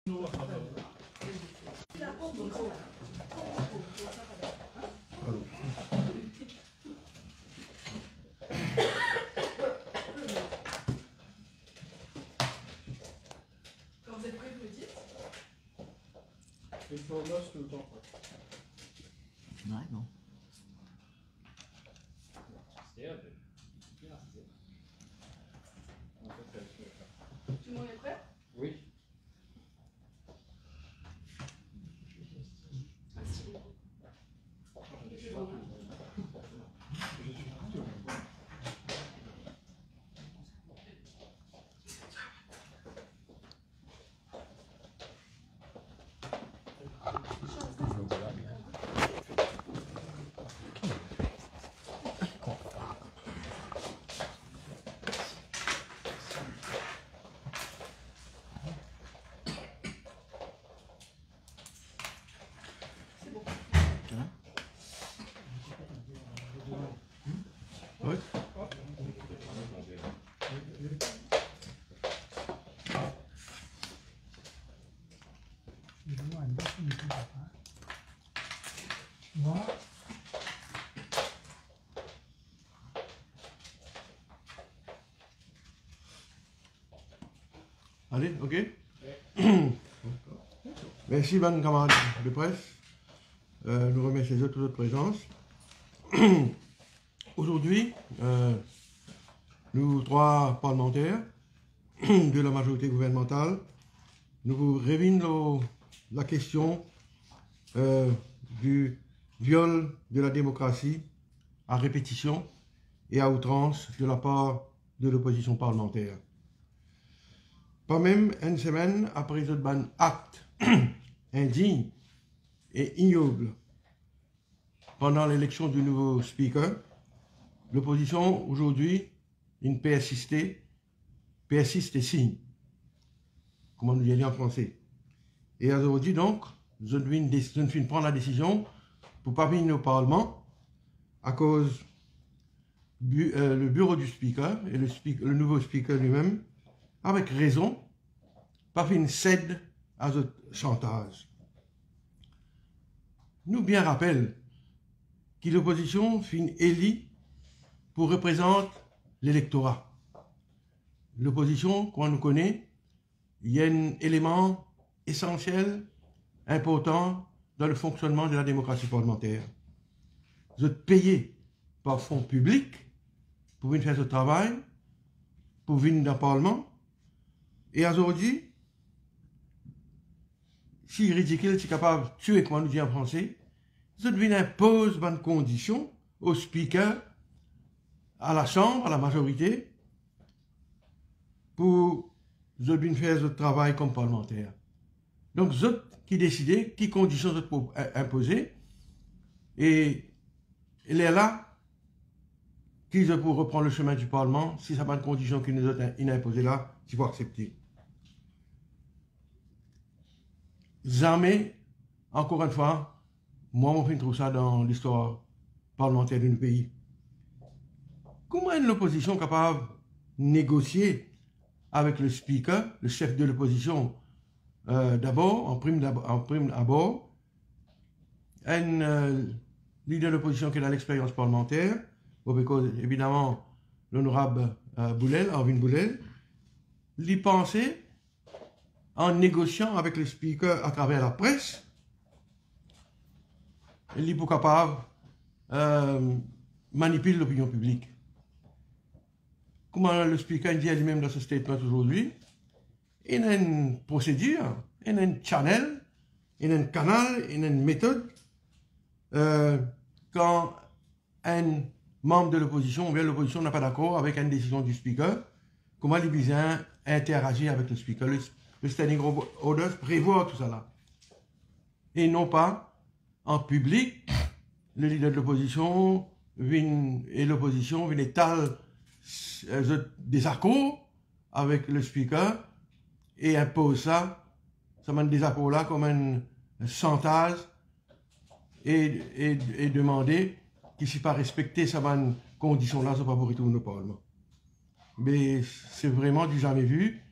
Quand vous êtes prêts, vous me dites. Il faut l'os tout le temps. Ouais, non. Tout le monde est prêt? Oui. Ouais. Allez, ok. Merci, bonne camarade de presse. Nous remercions les autres pour votre présence. Aujourd'hui, nous trois parlementaires de la majorité gouvernementale, nous vous révélons la question du viol de la démocratie à répétition et à outrance de la part de l'opposition parlementaire. Pas même une semaine après ce ban acte indigne et ignoble pendant l'élection du nouveau speaker, l'opposition aujourd'hui, une persiste et signe, comment nous disons en français. Et aujourd'hui donc, je viens prendre la décision pour ne pas venir au Parlement à cause le bureau du speaker et le nouveau speaker lui-même, avec raison, pas fait une cède à ce chantage. Nous bien rappelle que l'opposition fin élue pour représenter l'électorat. L'opposition, qu'on nous connaît, il y a un élément essentiel, important dans le fonctionnement de la démocratie parlementaire. Vous êtes payé par fonds publics pour venir faire ce travail, pour venir dans le Parlement. Et aujourd'hui, si ridicule, si capable de tuer, comme on nous dit en français, vous devez imposer bonnes conditions au speaker, à la Chambre, à la majorité, pour vous faire ce travail comme parlementaire. Donc, vous qui décidez, qui conditions vous pour imposer, et il est là qui pour reprendre le chemin du Parlement, si ça n'a pas de conditions qui nous ont imposées là, il faut accepter. Jamais, encore une fois, moi, je trouve ça dans l'histoire parlementaire de nos pays. Comment est l'opposition capable de négocier avec le speaker, le chef de l'opposition, d'abord, en prime d'abord, un leader de l'opposition qui a l'expérience parlementaire, évidemment, l'honorable Arvin Boulel, l'y penser en négociant avec le speaker à travers la presse, il est pour capable manipuler l'opinion publique. Comment le speaker dit lui-même dans ce statement aujourd'hui, il y a une procédure, il y a un channel, il y a un canal, il y a une méthode. Quand un membre de l'opposition ou bien l'opposition n'a pas d'accord avec une décision du speaker, comment il vient interagir avec le speaker. Le standing orders prévoit tout ça là. Et non pas en public, le leader de l'opposition et l'opposition viennent étaler des accords avec le speaker et impose ça mène des accords là comme un chantage et demander qu'il ne s'est pas respecté ces conditions là, ce n'est pas pour retourner au Parlement. Mais c'est vraiment du jamais vu.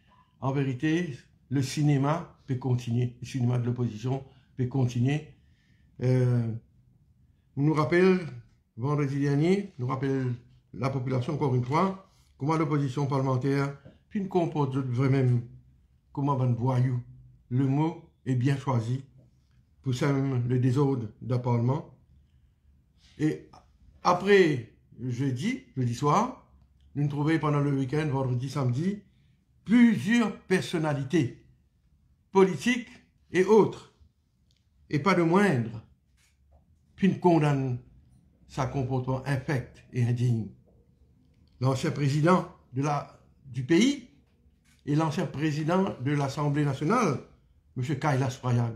En vérité, le cinéma peut continuer, le cinéma de l'opposition peut continuer. Nous rappelle, vendredi dernier, nous rappelle la population encore une fois, comment l'opposition parlementaire puis ne comporte vraiment comment un voyou. Le mot est bien choisi pour semer le désordre d'un parlement. Et après jeudi soir, nous trouvons pendant le week-end, vendredi, samedi, plusieurs personnalités politiques et autres, et pas de moindre, puis nous condamnent sa comportement infect et indigne. L'ancien président du pays et l'ancien président de l'Assemblée nationale, M. Kailas Prayag.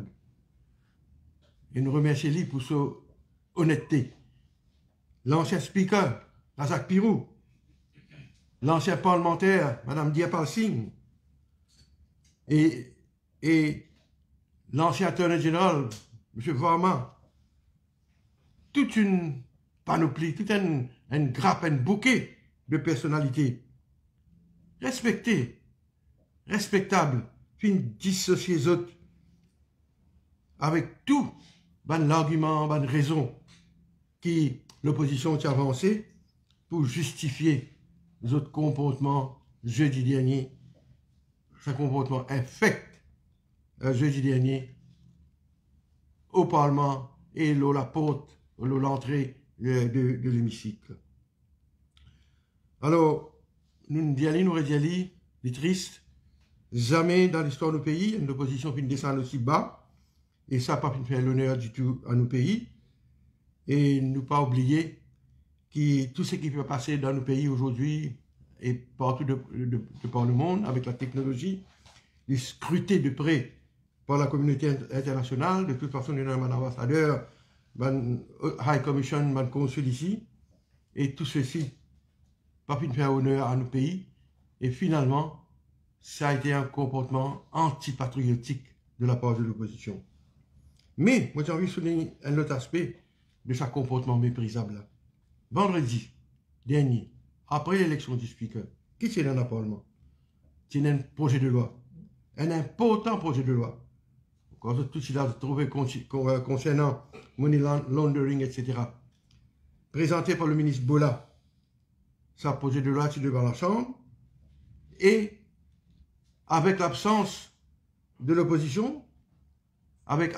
Et nous remercions lui pour sa honnêteté. L'ancien speaker, Razak Pirou, l'ancien parlementaire, Mme Diapal Singh, et l'ancien attorney général, M. Varma, toute une panoplie, toute une grappe, un bouquet de personnalités respectées, respectables, puis dissocier les autres avec tout l'argument, la raison qui l'opposition a avancé pour justifier les autres comportements jeudi dernier, ce comportement infect jeudi dernier au Parlement et la porte, l'entrée de l'hémicycle. Alors, nous disons, les tristes, jamais dans l'histoire de nos pays, une opposition qui descend aussi bas, et ça n'a pas pu faire l'honneur du tout à nos pays. Et ne pas oublier que tout ce qui peut passer dans nos pays aujourd'hui et partout par le monde, avec la technologie, est scruté de près par la communauté internationale. De toute façon, il y a un ambassadeur, un High Commission, un consul ici, et tout ceci pas pu faire honneur à nos pays. Et finalement, ça a été un comportement antipatriotique de la part de l'opposition. Mais, moi j'ai envie de souligner un autre aspect de ce comportement méprisable. Vendredi dernier, après l'élection du speaker, qu'est-ce qu'il y a dans le Parlement? C'est un projet de loi, un important projet de loi. Quand tout cela a trouvé concernant money laundering, etc., présenté par le ministre Bola, ça projet de loi est devant la Chambre, et avec l'absence de l'opposition, avec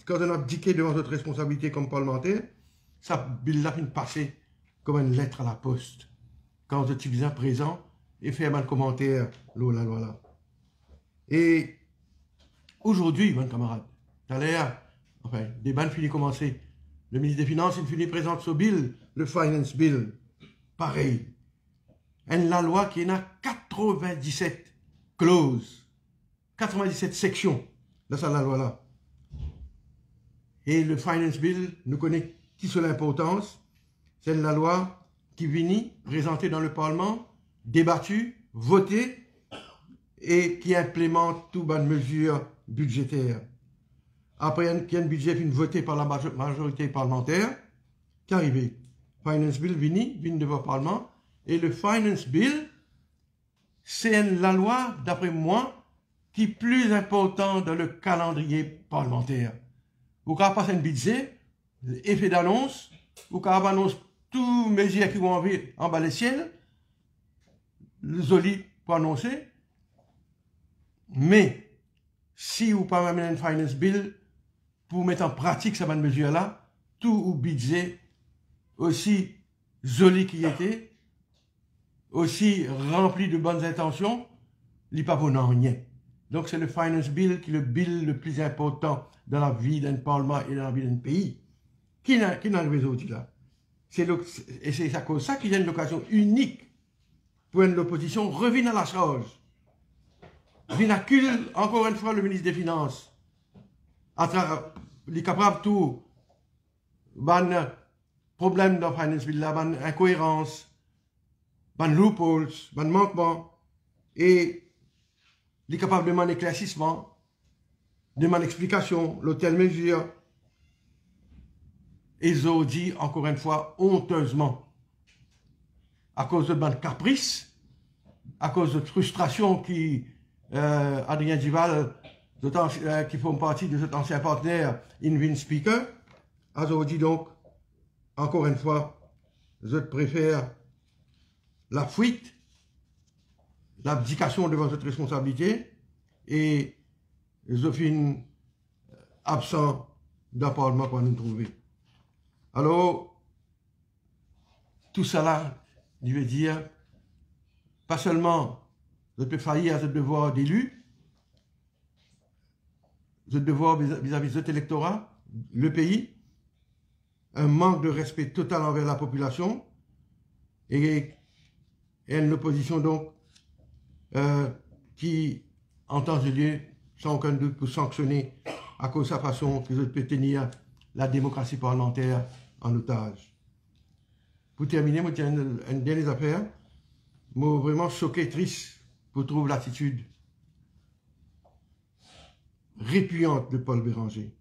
quand on a abdiqué devant notre responsabilité comme parlementaire, ça bill a fini passer comme une lettre à la poste. Quand je suis bien présent et faire un commentaire, là. Et aujourd'hui, mon camarade, tout à l'heure, enfin, des bandes fini commencer. Le ministre des Finances, il finit présente ce bill, le Finance Bill. Pareil. La loi qui a 97 clauses, 97 sections dans cette loi-là. Et le Finance Bill, nous connaissons qui sont l'importance. C'est la loi qui vient présentée dans le Parlement, débattue, votée, et qui implémente toutes les mesures budgétaires. Après, il y a un budget voté par la majorité parlementaire, qui arrive. Finance Bill vient devant le Parlement, et le Finance Bill, c'est la loi, d'après moi, qui est plus importante dans le calendrier parlementaire. Vous pouvez passer un budget, effet d'annonce, vous pouvez annoncer tous les mesures qui vont en bas le ciel, les olis pour annoncer, mais si vous pouvez amener un Finance Bill pour mettre en pratique cette mesure-là, tout le budget, aussi joli qu'il était, aussi rempli de bonnes intentions, il n'est pas bon en rien. Donc c'est le Finance Bill qui est le bill le plus important dans la vie d'un parlement et dans la vie d'un pays. Qui n'a arrivé aujourd'hui là? Et c'est à cause de ça qu'il y a une occasion unique pour l'opposition revenir à la charge. Vinacule, encore une fois, le ministre des Finances. Il est capable de tout. Ban problème dans le Finance Bill, ban incohérence, ban loopholes, ban manquement. Et il est capable de demander éclaircissement, de demander explication, l'hôtel mesure. Et ils ont dit, encore une fois, honteusement, à cause de ban caprice, à cause de frustration qui Adrien Duval qui font partie de cet ancien partenaire Invin Speaker. Aujourd'hui donc, encore une fois, je préfère la fuite, l'abdication devant cette responsabilité et je finis absent d'un parlement qu'on nous trouver. Alors, tout cela, je veux dire, pas seulement je peux faillir à ce devoir d'élu, ce devoir vis-à-vis de cet électorat, le pays, un manque de respect total envers la population et une opposition donc qui, en temps de lieu, sans aucun doute, pour sanctionner à cause de sa façon que je peux tenir la démocratie parlementaire en otage. Pour terminer, moi, tiens une dernière affaire. Moi, vraiment choqué, triste, pour trouver l'attitude répugnante de Paul Béranger,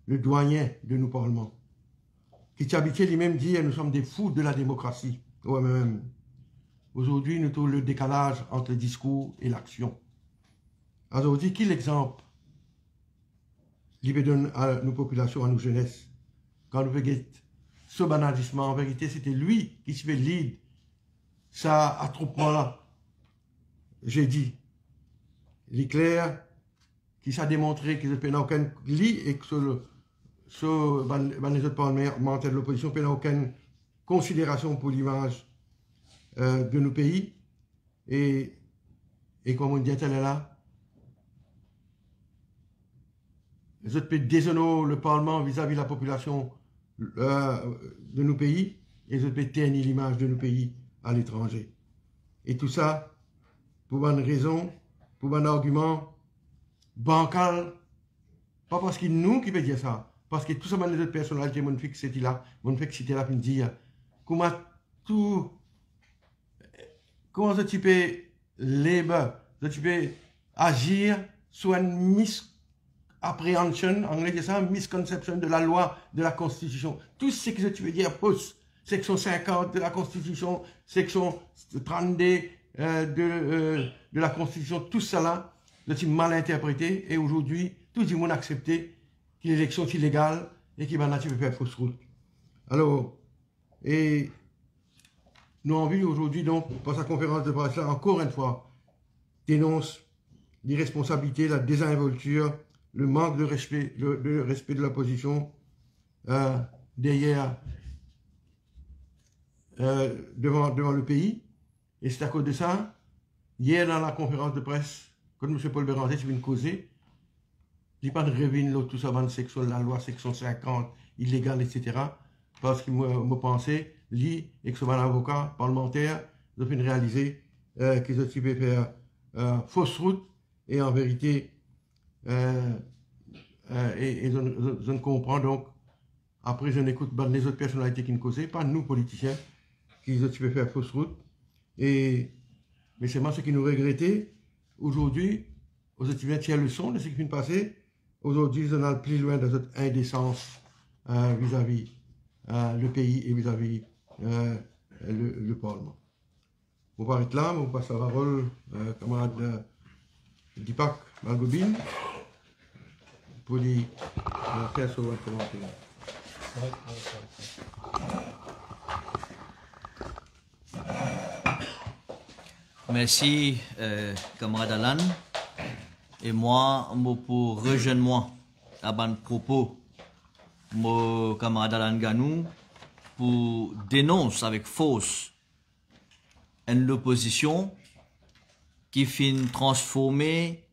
le doyen de nos parlements, qui t'habitait lui-même dire nous sommes des fous de la démocratie. Ouais, même. Aujourd'hui, nous trouvons le décalage entre le discours et l'action. Aujourd'hui, quel exemple il donne à nos populations, à nos jeunesses, quand nous faisons ce banalisme, en vérité, c'était lui qui se fait lead, ça attroupement-là. J'ai dit, l'éclair, qui s'est démontré que je n'ai aucun lit et que les autres parlementaires de l'opposition n'ont aucune considération pour l'image de nos pays. Et comme on dit, elle est là. Les autres pays déshonorent le Parlement vis-à-vis de la population de nos pays et les autres pays ternir l'image de nos pays à l'étranger. Et tout ça, pour une raison, pour un argument bancal, pas parce que nous qui peut dire ça, parce que tout ça, les autres personnalités, mon fait que c'était là, mon fait que c'était là pour dire comment tu peux tu peux agir sur une misapprehension, en anglais, ça, misconception de la loi, de la Constitution. Tout ce que tu veux dire, pousse, section 50 de la Constitution, section 32 de la Constitution, tout ça là, c'est mal interprété et aujourd'hui, tout le monde a accepté que l'élection est illégale et qu'il va faire fausse route. Alors, et nous avons envie aujourd'hui, donc, par sa conférence de presse là, encore une fois, dénonce l'irresponsabilité, la désinvolture, le manque de respect, de respect de l'opposition derrière, devant le pays. Et c'est à cause de ça, hier dans la conférence de presse, quand M. Paul Béranger vient causer, il n'y a pas de revine tout ça dans la loi section 50, illégale, etc. Parce qu'il me pensait, lui, et que ce avocat parlementaire, ils ont réaliser qu'ils ont pu faire fausse route et en vérité, je ne comprends donc, après je n'écoute pas les autres personnalités qui nous causaient, pas nous politiciens, qui ont pu faire fausse route. Mais c'est moi ce qui nous regrettait. Aujourd'hui, aux étudiants tirent leçon de ce qui vient de passer. Aujourd'hui, on a le plus loin de cette indécence vis-à-vis le pays et vis-à-vis le Parlement. On va arrêter là, on passe la parole camarade Dipak Malgobine pour lui faire son commentaire. Merci, camarade Alan. Et moi, pour rejoindre moi à ban propos, mon camarade Alan Ganou, pour dénoncer avec force une opposition qui finit transformer,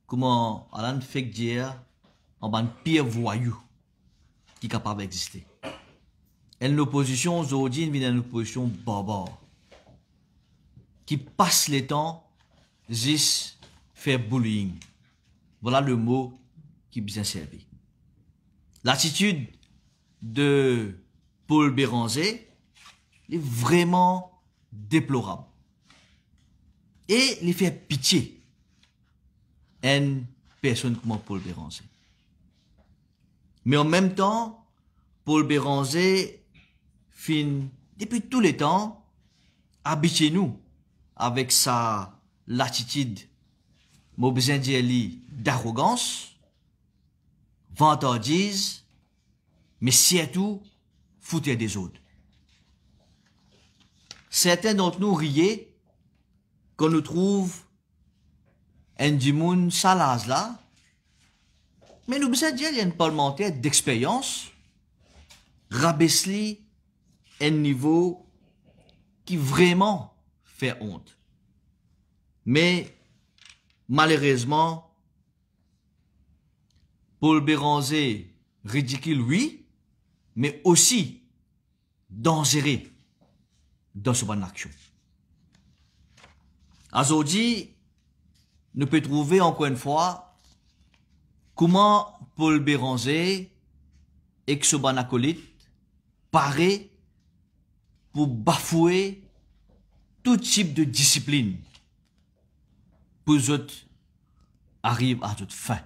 comment Alan fait dire, en ban pire voyou qui est capable d'exister. Une opposition aujourd'hui, une opposition barbare qui passe le temps juste faire bullying. Voilà le mot qui est bien servi. L'attitude de Paul Béranger est vraiment déplorable. Et il fait pitié à une personne comme Paul Béranger. Mais en même temps, Paul Béranger fin, depuis tous les temps, habitué nous avec sa l'attitude mon besoin d'arrogance, vantardise, mais surtout, foutre des autres. Certains d'entre nous riaient quand nous trouve un du monde salaz là, mais nous besoin dire il y a une parlementaire d'expérience, rabaisser un niveau qui vraiment fait honte. Mais malheureusement, Paul Béranger, ridicule oui, mais aussi dangereux dans ce bonne action. Aujourd'hui, nous pouvons trouver encore une fois comment Paul Béranger et ce bon acolyte paraît pour bafouer tout type de discipline pour les autres arrivent à toute fin.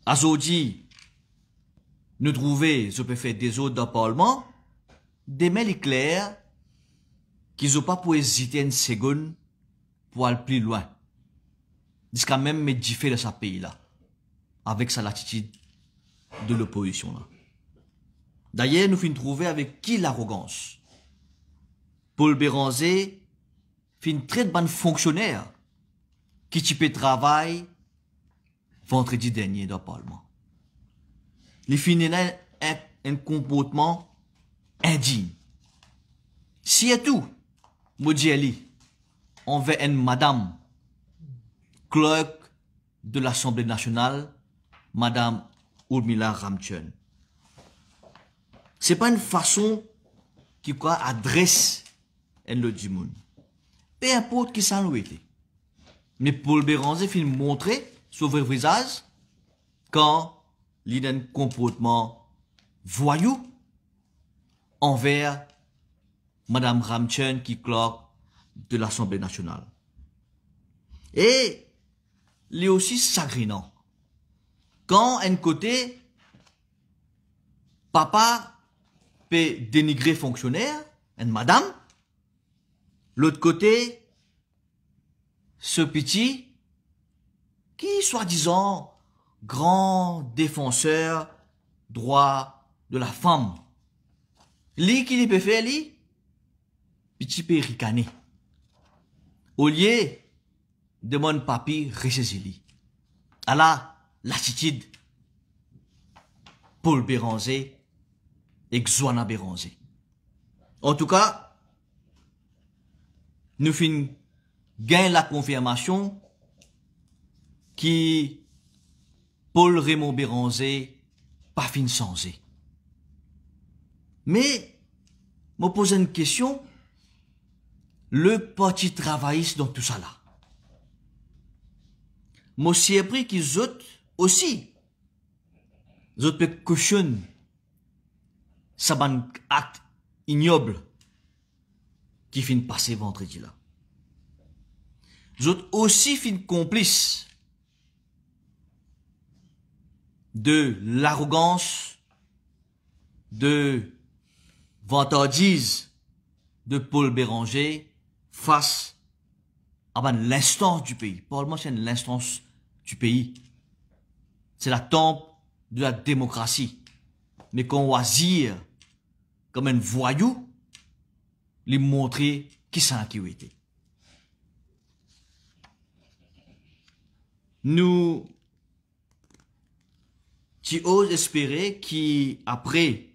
Aujourd'hui, nous trouvons, je peux faire des autres dans le Parlement, des mails clairs qu'ils n'ont pas pour hésiter une seconde pour aller plus loin. Jusqu'à même médifier de ce pays-là, avec sa latitude de l'opposition là. D'ailleurs, nous finissons trouver avec qui l'arrogance. Paul Béranger fait une très bonne fonctionnaire qui type travail vendredi dernier dans le Parlement. Il finit un comportement indigne. Si et tout, Modjeli, envers une madame clerk de l'Assemblée nationale, madame Urmila Ramchen. C'est pas une façon qui adresse le du monde. Peu importe qui ça nous était. Mais Paul Béranger fait montrer sur votre visage quand il a un comportement voyou envers madame Ramchen qui clerk de l'Assemblée nationale. Et il est aussi sagrinant. Quand un côté, papa peut dénigrer fonctionnaire, une madame, l'autre côté, ce petit, qui soi-disant grand défenseur droit de la femme, lui qui peut faire, lui, petit peut ricaner. Au lieu de mon papi ressaisili. À la l'attitude Paul Béranger et Xoana Béranger. En tout cas, nous finissons gagnent la confirmation qui Paul Raymond Béranger pas fin changé. Mais, me pose une question, le parti travailliste dans tout ça là. Moi, si appris qu'ils autres aussi, les autres peuvent cautionner ça un acte ignoble qui finit passer vendredi là. Les autres aussi finissent complices de l'arrogance, de vantardise de Paul Béranger face à l'instance du pays. Pour moi, c'est l'instance du pays. C'est la temple de la démocratie. Mais qu'on oisir comme un voyou, lui montrer qui c'est qui était. Nous, tu oses espérer qu'après,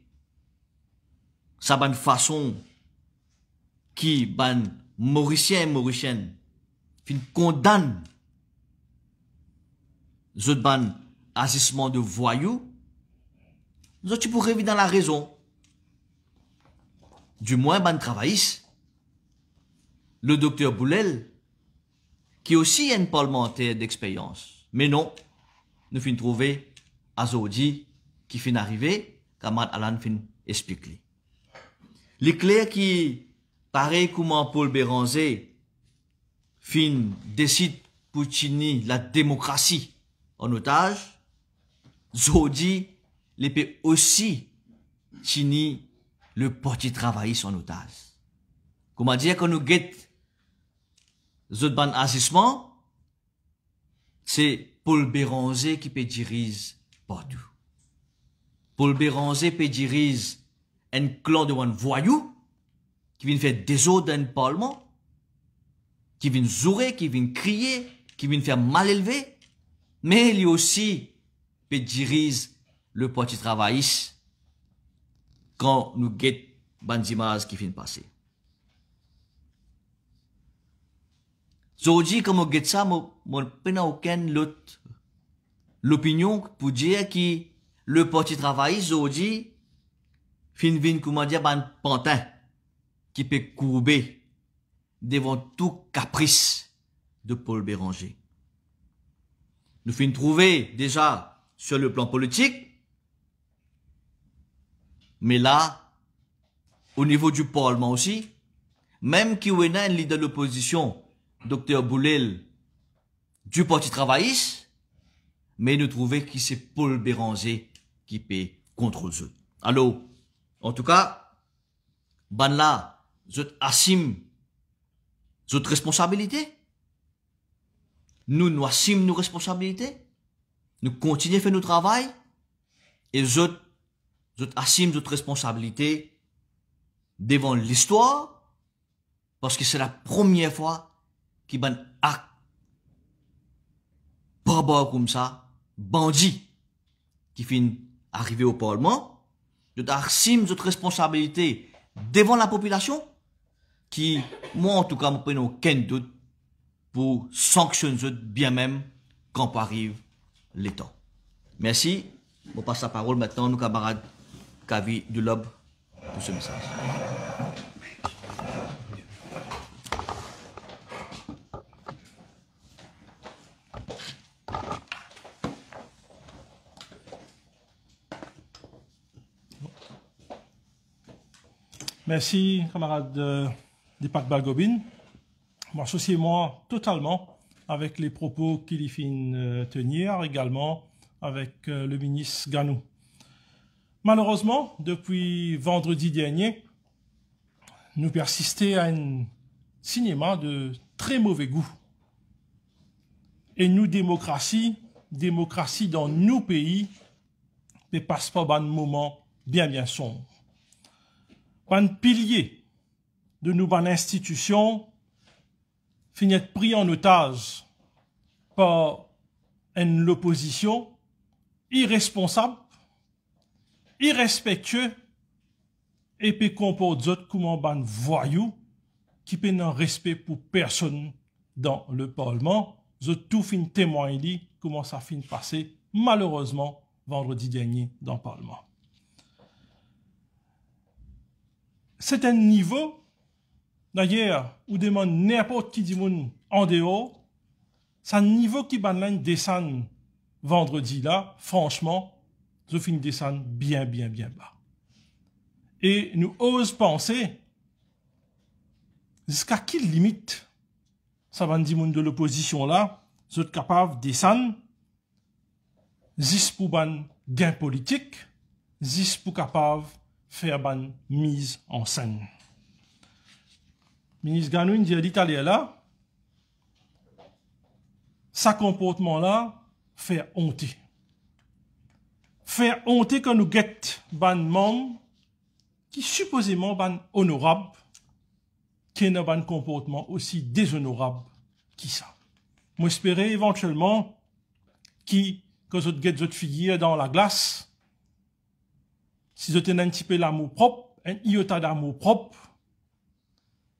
sa bonne façon, qui ban Mauricien et Mauricienne, fin condamne ce ban agissement de voyous, tu pourrais vivre dans la raison. Du moins, ban travailliste, le docteur Boulel, qui aussi est un parlementaire d'expérience. Mais non, nous finissons trouver Azodi qui finit arriver, camarade Alan finit expliquer. L'éclair qui, pareil comme Paul Béranger, fin décide pour tenir la démocratie en otage, Zodi, les peut aussi tenir le parti travailliste en otage. Comment dire que nous guette zot ban agissement, c'est Paul Béranger qui peut diriger partout. Paul Béranger peut diriger un clan de voyous qui vient faire des ordres dans le parlement, qui vient jouer, qui vient crier, qui vient faire mal élevé, mais lui aussi peut diriger le parti travailliste quand nous guettons bandimage qui vient passer. Aujourd'hui, comme on guette ça, mon n'a aucune l'opinion pour dire que le parti travailliste aujourd'hui vient comment dire ban pantin qui peut courber devant tout caprice de Paul Béranger. Nous finissons trouver déjà sur le plan politique, mais là, au niveau du Parlement aussi, même qui est un leader de l'opposition, Dr Boulel, du Parti travailliste, mais nous trouvons que c'est Paul Béranger qui peut contre eux. Alors, en tout cas, ban là, je assume notre responsabilité. Nous assumons nos responsabilités. Nous continuons à faire notre travail. Et je assume notre responsabilité devant l'histoire. Parce que c'est la première fois qu'il y a un acte barbare comme ça, bandit, qui finit arriver au Parlement. Je assume notre responsabilité devant la population. Qui, moi en tout cas, ne prends aucun doute pour sanctionner bien même quand arrive les temps. Merci. On passe la parole maintenant à nos camarades Kavi du Lob pour ce message. Merci, camarade Deepak Balgobin. M'associez-moi totalement avec les propos qu'il fin tenir, également avec le ministre Ganou. Malheureusement, depuis vendredi dernier, nous persistons à un cinéma de très mauvais goût. Et nous, démocratie dans nos pays, ne passe pas un moment bien sombre. Un pilier de nos institutions finit pris en otage par l'opposition irresponsable, irrespectueux et peut comporter comme un voyou qui peut n'en respect pour personne dans le Parlement. Je tout fin témoigner comment ça fin passer malheureusement vendredi dernier dans le Parlement. C'est un niveau, d'ailleurs, où demande n'importe qui dit en dehors, c'est un niveau qui va descendre vendredi là, franchement, je finis descendre bien bas. Et nous osons penser, jusqu'à quelle limite, ça va dire de l'opposition là, vous êtes capable de descendre, juste pour un gain politique, juste pour capable faire une mise en scène. Le ministre Ganou dit à l'Italien là, sa comportement là fait honter. Faire honter quand nous guettons ban membre qui supposément ban honorable, qui n'a pas un comportement aussi déshonorable qui ça. Moi espérais éventuellement qui, quand vous guettez votre figure dans la glace, si vous avez un petit peu l'amour propre, un iota d'amour propre,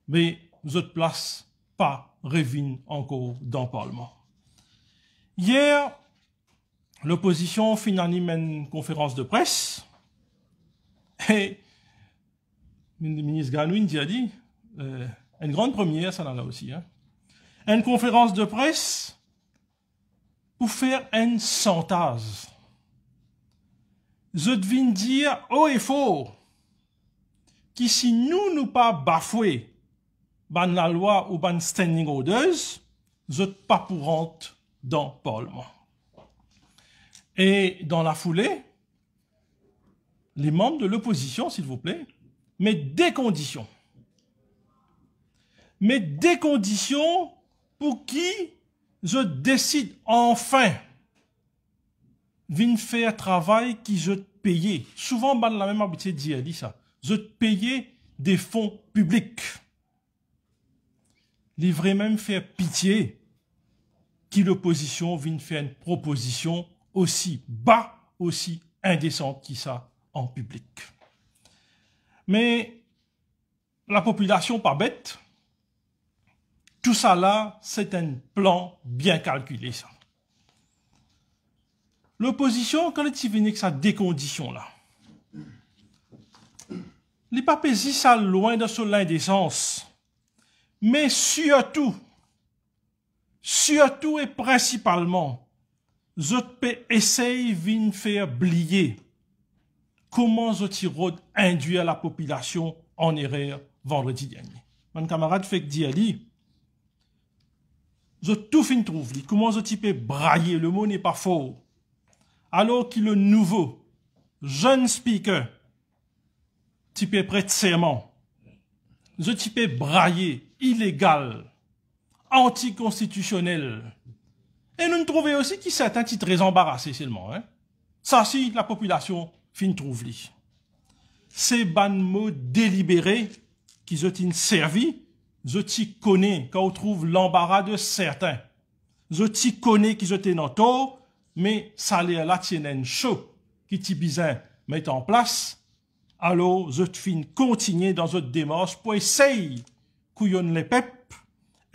mais votre place pas revient encore dans le Parlement. Hier, l'opposition finalise une conférence de presse et le ministre Ganou a dit, une grande première, ça en a aussi, hein, une conférence de presse pour faire un chantage. Je devine dire haut et fort que si nous pas bafoué ban la loi ou ban standing orders, je pas pour rentrer dans le Parlement. Et dans la foulée, les membres de l'opposition, s'il vous plaît, mettent des conditions. Mais des conditions pour qui je décide enfin de faire un travail qui je te paye. Souvent, on a la même habitude de dire ça. Je te paye des fonds publics. Il devrait même faire pitié qui l'opposition vienne faire une proposition aussi bas, aussi indécente qui ça en public. Mais la population pas bête. Tout ça là, c'est un plan bien calculé ça. L'opposition, quand elle vient avec ça des conditions là, les pas paisible ça loin de son indécence, mais surtout et principalement, je peux essayer de faire oublier comment je tire induire la population en erreur vendredi dernier. Mon camarade fait que dit je tout fin trouve comment je peux brailler, le mot n'est pas faux. Alors que le nouveau jeune speaker type prêtre serment, je type brailler, illégal, anticonstitutionnel. Et nous trouvons aussi qu'il certains titres très embarrassés seulement. Hein? Ça, si la population fin trouve li. C'est ban mot délibéré qui je t'in servi, je t'y connais quand on trouve l'embarras de certains. Je t'y connais qui je t'ai dans tort, mais ça l'air là tienen chaud qui t'y bizarre mettre en place. Alors, je te fin continuer dans votre démarche pour essayer couillonne les peuples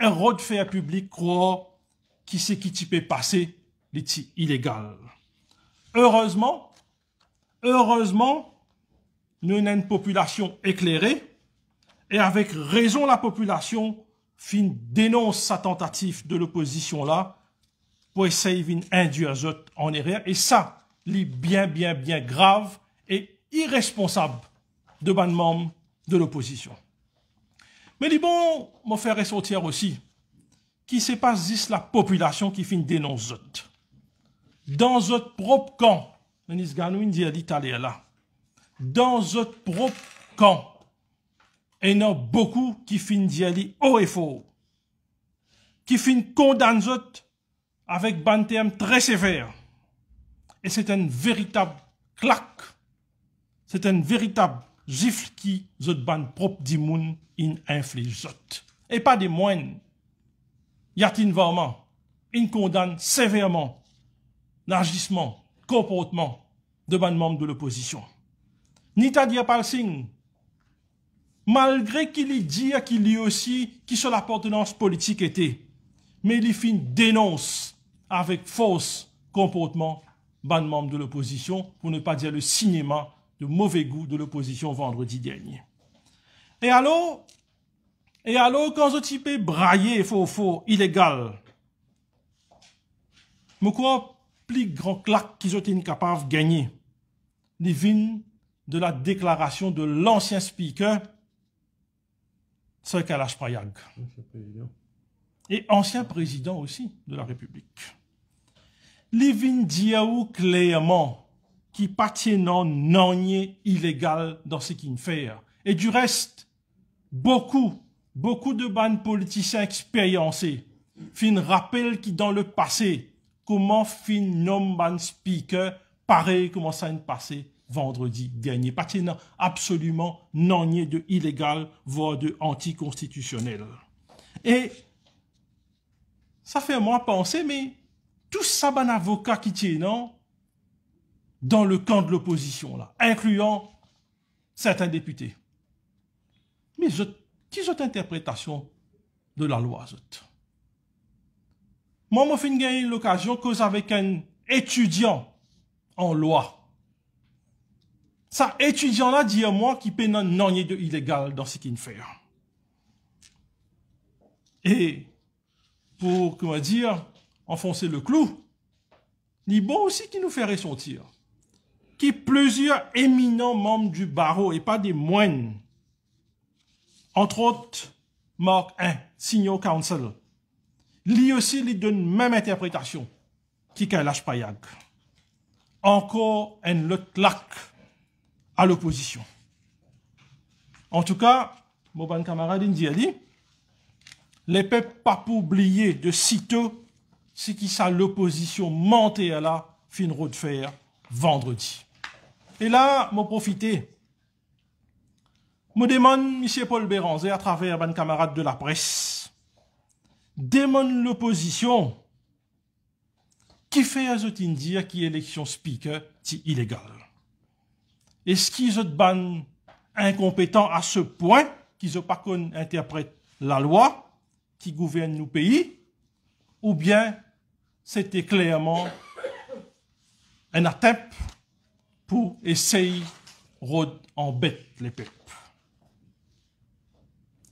et refaire public croire qui c'est qui t'y peut passer les petits illégal. Heureusement, nous avons une population éclairée et avec raison la population fin dénonce sa tentative de l'opposition là pour essayer d'induire en erreur et ça, c'est bien grave et irresponsable de ban membres de l'opposition. Mais les bon, m'en faire ressortir aussi, qui c'est pas juste la population qui fin dénonce dans votre propre camp, dans votre propre camp, il y en a beaucoup qui fin dire haut et fort, qui fin condamner avec un terme très sévère. Et c'est un véritable claque, c'est un véritable gifle qui zot ban propre di moun in inflige zot. Et pas des moines. Yatin vraiment, il condamne sévèrement l'agissement, comportement de ban membre de l'opposition. Nita dia pas le signe. Malgré qu'il dit qu'il y aussi qui sur l'appartenance politique était, mais il fin dénonce avec force comportement ban membre de l'opposition, pour ne pas dire le cinéma de mauvais goût de l'opposition vendredi dernier. Et alors, quand ce type est braillé, faux, illégal, je crois plus grand claque qu'ils ont été capables de gagner, les vignes de la déclaration de l'ancien speaker, Sir Kailash Prayag. Et ancien président aussi de la République. Les vignes disent clairement qui patinent non illégal dans ce qu'il fait. Et du reste, beaucoup de bandes politiciens expériencés fin rappellent qui dans le passé, comment fin nomme ban speaker, pareil comment ça a passé vendredi dernier. Patinant absolument non de illégal, voire de anticonstitutionnel. Et ça fait moi penser, mais tout ça, ban avocat qui tient dans le camp de l'opposition, là, incluant certains députés. Mais qui ont interprétation de la loi? Moi, je fin gagner l'occasion cause avec un étudiant en loi. Ça, étudiant-là, dit à moi qui paie non de illégal dans ce qu'il fait. Et, pour, comment dire, enfoncer le clou, il est bon aussi qui nous fait ressentir qui plusieurs éminents membres du barreau et pas des moines, entre autres Mark I, Senior Counsel, lui aussi lui donne même interprétation qui Kailash Prayag. Encore un autre claque à l'opposition. En tout cas, mon bon camarade Indiali, les peuples pas pour oublier de sitôt ce qui ça l'opposition montée à la fin de faire vendredi. Et là, m'en profiter. Me demande M. Paul Béranger à travers mes camarades de la presse, demande l'opposition qui fait à dire qui élection speaker est illégale. Est-ce qu'ils sont ban incompétents à ce point qu'ils n'ont pas interprètent la loi qui gouverne nos pays, ou bien c'était clairement un attempt pour essayer de embêter les peuples.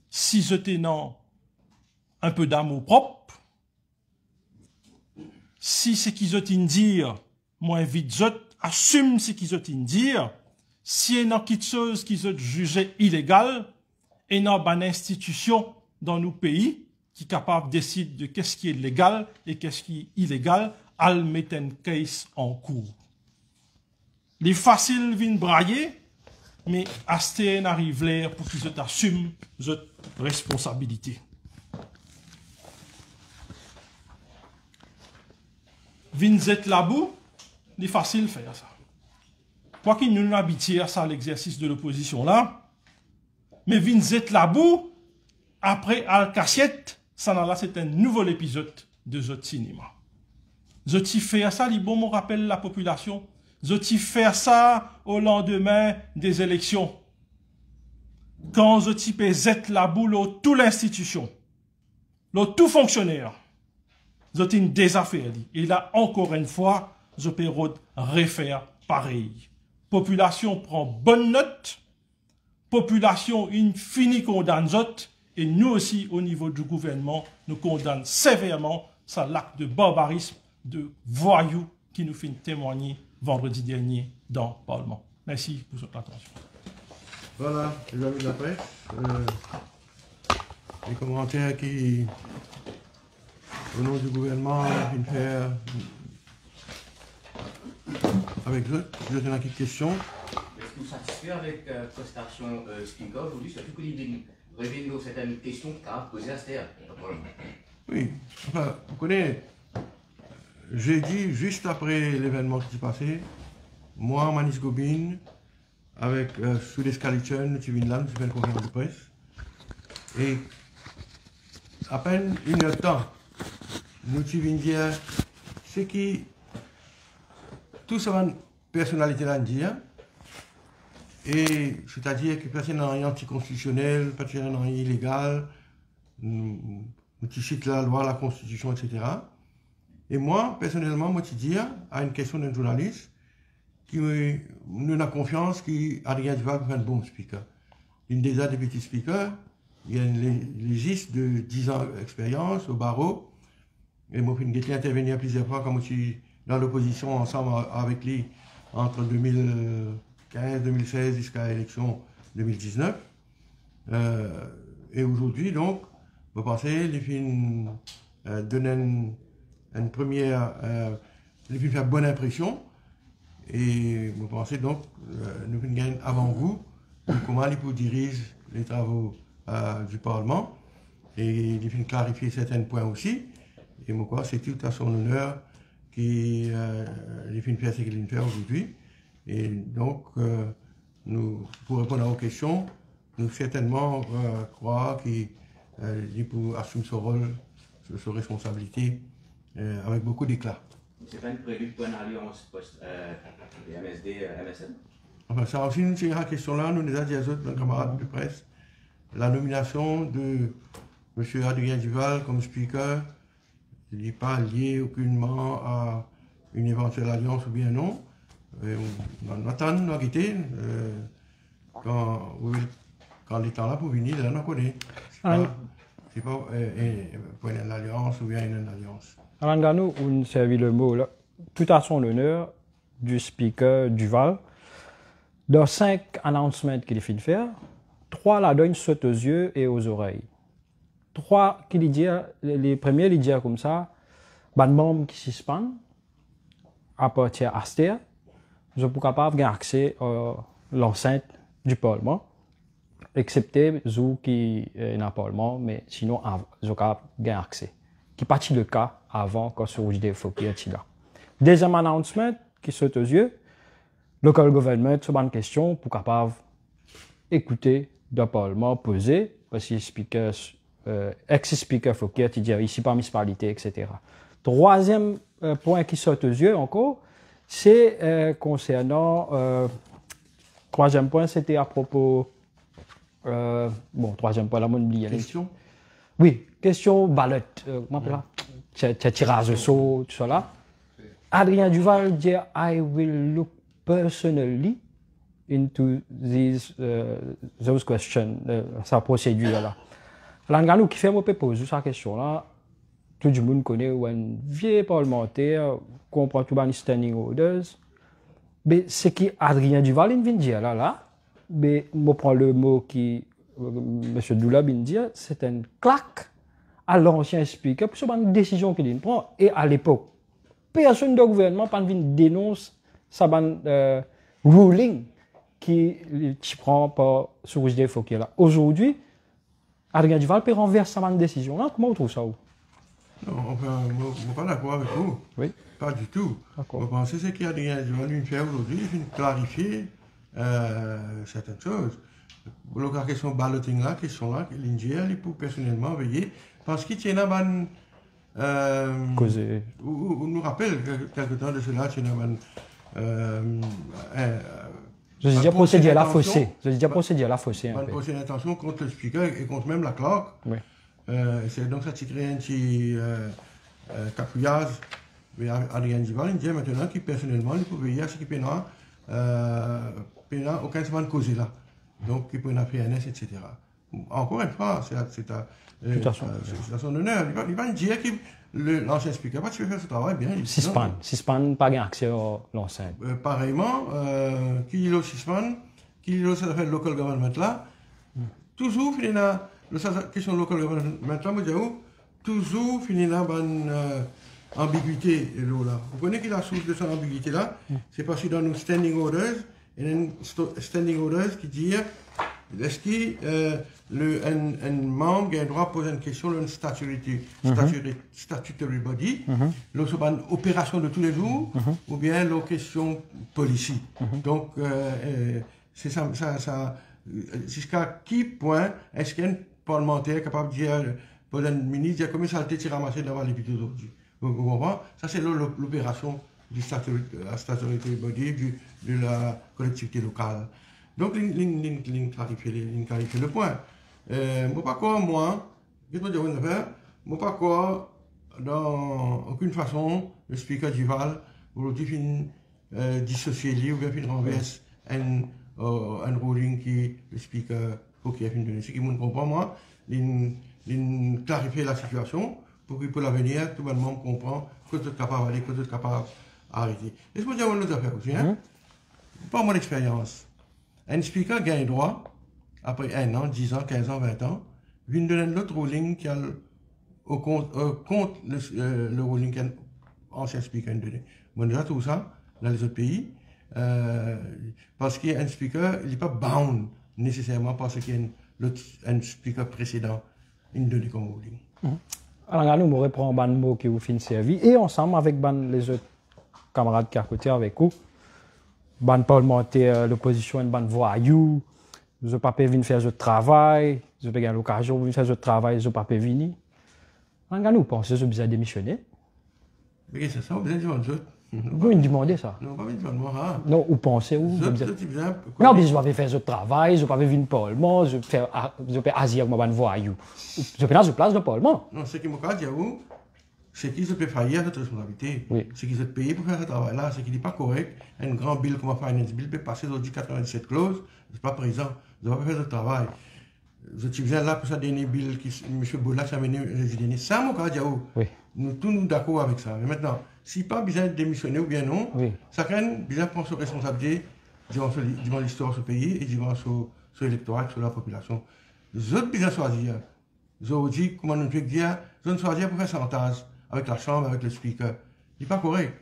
Si je tenant un peu d'amour propre, si ce qu'ils ont dire, moins vite je assume ce qu'ils ont dire, si il y a quelque chose qu'ils ont jugé illégal, et il y a une institution dans nos pays qui est capable de décider de qu'est-ce qui est légal et qu'est-ce qui est illégal, elle met un case en cours. Les faciles viennent brailler, mais Astéen arrive l'air pour qu'ils assument cette responsabilité. Vinzet Labou, c'est facile de faire ça. Quoi qu'il nous habitué à ça, l'exercice de l'opposition là, mais Vinzet Labou, après Al-Cassiette, ça là, c'est un nouvel épisode de ce cinéma. Je t'y fais ça, les bons me rappellent la population. Je t'y fais ça au lendemain des élections. Quand je t'y fais Z la boule, toute l'institution, tout fonctionnaire, je t'y une désaffaire. Et là, encore une fois, je peux refaire pareil. Population prend bonne note, population infinie condamne et nous aussi, au niveau du gouvernement, nous condamnons sévèrement ça l'acte de barbarisme, de voyou qui nous fait témoigner vendredi dernier dans le Parlement. Merci pour votre attention. Voilà, les amis de la presse, les commentaires qui, au nom du gouvernement, viennent faire avec eux. Je donne une question. Est-ce que vous satisfait avec la prestation Speaker aujourd'hui, surtout que l'idée révèle certaines questions que tu as posées à Stère? Oui, enfin, vous connaissez, j'ai dit juste après l'événement qui s'est passé, moi, Manis Gobin, avec Sudes Kalitchen, tu viens là, tu fais une conférence de presse, et à peine une heure de temps, nous tu viens dire ce qui, tout ça, personnalité là, dire, et c'est-à-dire que personne n'a rien anticonstitutionnel, personne n'a rien illégal, nous cites la loi, la constitution, etc. Et moi, personnellement, moi, je dis à une question d'un journaliste qui nous a confiance qu'Adrien Duval peut faire un bon speaker. Une des des petits speakers, il y a une légiste de 10 ans d'expérience au barreau. Et moi, j'ai été intervenir plusieurs fois quand je suis dans l'opposition ensemble avec lui entre 2015-2016 jusqu'à l'élection 2019. Et aujourd'hui, donc, vous pensez, les films donnent une première, les films font bonne impression. Et vous pensez donc, nous avons gagné avant-goût de comment ils dirigent les travaux du Parlement. Et il faut clarifier certains points aussi. Et moi, c'est tout à son honneur qui les films faire ce qu'il fait aujourd'hui. Et donc, nous, pour répondre à vos questions, nous certainement croire qu'il pour assumer son rôle, sa responsabilité avec beaucoup d'éclat. C'est pas une prélude pour une alliance post-MSD-MSN? Enfin, ça aussi, nous, c'est la question-là, nous, les autres camarades de presse, la nomination de M. Adrien Duval comme speaker n'est pas liée aucunement à une éventuelle alliance ou bien non. On attend, on a quitté. Quand les temps là pour venir, là, on connaît. C'est pas pour une alliance ou bien une alliance. Alangano, on servi le mot là, tout à son honneur du speaker Duval. Dans 5 announcements qu'il fait faire, 3 la donnent sautent aux yeux et aux oreilles. 3 qui dit, les premiers ils disent comme ça, ban membre qui suspend à partir à Stère, je suis capable d'avoir accès à l'enceinte du Parlement. excepté ceux qui n'ont pas le monde, mais sinon, ils ont gagné accès. Qui partit le cas avant quand ce rouge des faut qu'il y là. Deuxième announcement qui saute aux yeux, local government, c'est une question pour capable écouter le Parlement poser, parce que speaker, ex-speaker faut qu'il y ait ici par municipalité, etc. Troisième point qui saute aux yeux encore, c'est concernant, troisième point, c'était à propos, troisième point, là, mon oublié. Question? Oui, question ballot, comment on appelle ça? Tirage au sort, tout ça là. Adrien Duval dit, I will look personally into those questions, sa procédure là. Là, nous qui fait, on peut poser cette question là. Tout le monde connaît un vieux parlementaire, comprend tout les standing orders. Mais ce qui Adrien Duval vient de dire là, mais je prends le mot qui M. Doula vient de dire, c'est une claque à l'ancien speaker pour une décision qu'il prend. Et à l'époque, personne de gouvernement pas dénonce sa ruling qui prend par sur des faut qu'il là. Aujourd'hui, Adrien Duval peut renverser sa décision là. Comment vous trouvez ça? Non, enfin, je ne suis pas d'accord avec vous. Oui. Pas du tout. Je pense que ce qu'il y a de faire aujourd'hui, il faut clarifier certaines choses. Pour la question balloting là, question là, l'India, il faut personnellement veiller. Parce qu'il tient à on nous rappelle quelque temps de cela, il y a je dis déjà procédure à la fossée. Je dis déjà procédure à la fossée. Une procédure d'intention contre le speaker et contre même la clerk. Oui. C'est donc ça qui crée un petit capouillage. Mais Adrien Duval, il dit maintenant qu'il personnellement, il peut veiller à ce qu'il n'a aucun semaine causé là. Donc il peut en faire un etc. Encore une fois, c'est à son honneur. Il va dire que l'ancien speaker, tu veux faire ce travail bien. Sispan, pas accès à l'ancien. Pareillement, qui est le Sispan, qui est le local government là, toujours, il y a la question local government là, toujours, il y a une ambiguïté là. Vous connaissez la source de cette ambiguïté là? C'est parce que dans nos standing orders, il y a une standing orders qui dit est-ce qu'un membre a le droit de poser une question sur une statutory body, c'est une opération de tous les jours, ou bien la question politique. Donc, c'est ça, jusqu'à qui point est-ce qu'un parlementaire capable de dire, poser un ministre, dire comment ça a été ramassé dans les vidéos aujourd'hui. Vous comprenez? Ça, c'est l'opération du statutory body, de la collectivité locale. Donc, il clarifie le point. Moi, pas quoi, moi, qu'est-ce que je veux faire? Moi, pas quoi, dans aucune façon, le speaker Duval, aujourd'hui, dissocier lui ou bien il renverse un ruling qui le speaker, pour qu'il ait une donnée. Ce qui me comprend, moi, il clarifie la situation pour que pour l'avenir, tout le monde comprend que tu es capable d'aller, que tu es capable d'arrêter. Laisse-moi dire une autre affaire aussi, hein? Par mon expérience. Un speaker gagne droit, après 1 an, 10 ans, 15 ans, 20 ans, vient donner l'autre ruling qui a contre le ruling qu'un ancien speaker a donné. Bon, déjà tout ça, dans les autres pays, parce qu'un speaker, il n'est pas bound nécessairement parce qu'il y a un speaker précédent, il donne comme ruling. Alors, nous, on reprend un mot qui vous finit servi, et ensemble avec les autres camarades qui sont à côté avec vous, ban parlementaire, l'opposition, ban voyou, je pas venir faire ce travail, je pas gagner l'occasion de venir faire ce travail, je pas venir. Alors, nous pensons que je besoin démissionner. Mais c'est ça, vous besoin de dire autres. Vous me demandez ça? Non, pas besoin de moi. Non, vous pensez où? Non, mais je vais faire ce travail, je ne vais pas venir au Parlement, je vais agir comme un voyou. Je vais dans une place de Parlement. Non, ce qui m'a dit à vous, c'est qu'ils se peut faillir à notre responsabilité. Oui. C'est qu'ils se payent pour faire ce travail-là, c'est qu'il n'est pas correct. Un grand bill comme un finance bill peut passer aujourd'hui 97 clauses, c'est pas présent. Je ne vais pas faire ce travail. Je suis venu là pour ça dernier bill que M. Bola a mené le dernier. Ça, mon cas, Diaou. Oui. Nous tous nous d'accord avec ça. Mais maintenant, si pas besoin de démissionner ou bien non, oui. chacun besoin de prendre ses responsabilités devant l'histoire de ce pays et devant son électorat, sur la population. Les autres besoin de choisir. Je vous dis, comment on peut dire, je ne choisir pour faire chantage avec la Chambre, avec le speaker. Il n'est pas correct.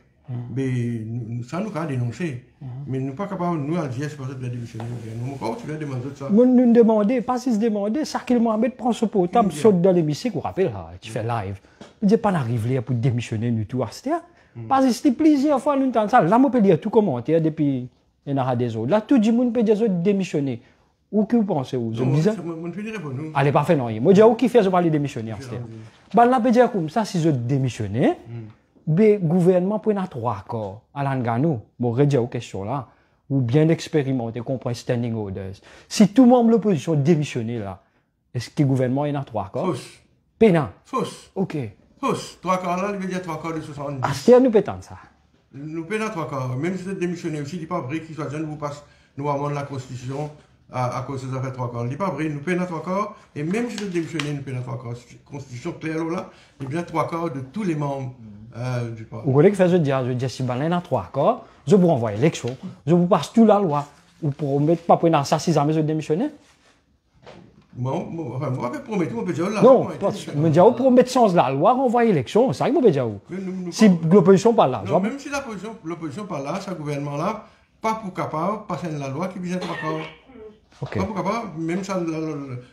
Mais ça nous a dénoncé. Mais nous ne sommes pas capables, nous, Algériens, c'est pas ça de démissionner. Nous, quand tu viens demander ça. Nous demander, pas si se demander, Sakil Mohamed prend ce portable, saute dans l'hémicycle, vous rappelez, tu fais live. Il dit pas d'arriver pour démissionner du tout, etc. Parce que c'était plusieurs fois, nous entendons ça. Là, on peut dire tout commentaire depuis il y en a des autres. Là, tout le monde peut dire démissionner. Ou que vous pensez, vous? Je disais. Allez, parfait, non. Moi, je dis, qui fait, je parle de démissionner, etc. Là, peut dire comme ça, si je démissionner, le gouvernement peut avoir 3 accords à l'Angano. Bon, redire aux questions là, ou bien expérimenter, comprendre standing orders. Si tout le monde de l'opposition démissionne là, est-ce que le gouvernement a 3 accords? Fausse. Pénal. Fausse. Ok. Fausse. 3 accords là, il veut dire 3 accords de 70. Ah, c'est nous pétons ça. Nous pénons 3 accords. Même si vous êtes démissionné aussi, il n'est pas vrai qu'il soit jeune, vous passe, nous amendons la Constitution à cause de ça fait 3 accords. Il n'est pas vrai, nous pénons 3 accords. Et même si vous êtes démissionné, nous pénons 3 accords. Constitution claire là, il y a bien 3 accords de tous les membres. Du Parlement. Vous voulez que je dis, si ben là, 3 accords, je vous renvoie l'élection, je vous passe toute la loi, ou pour mettre pas pour ça 6 ans, mais je démissionner. Moi, je promettre, on peut dire là. Non, je dis, pour mettre sens la loi, renvoie l'élection, c'est ça que je peux dire. Si l'opposition pas là. Non, même si l'opposition pas là, ce gouvernement-là, pas pour capable de passer la loi qui vient 3 accords. Okay. Pas pour capable, même ça, le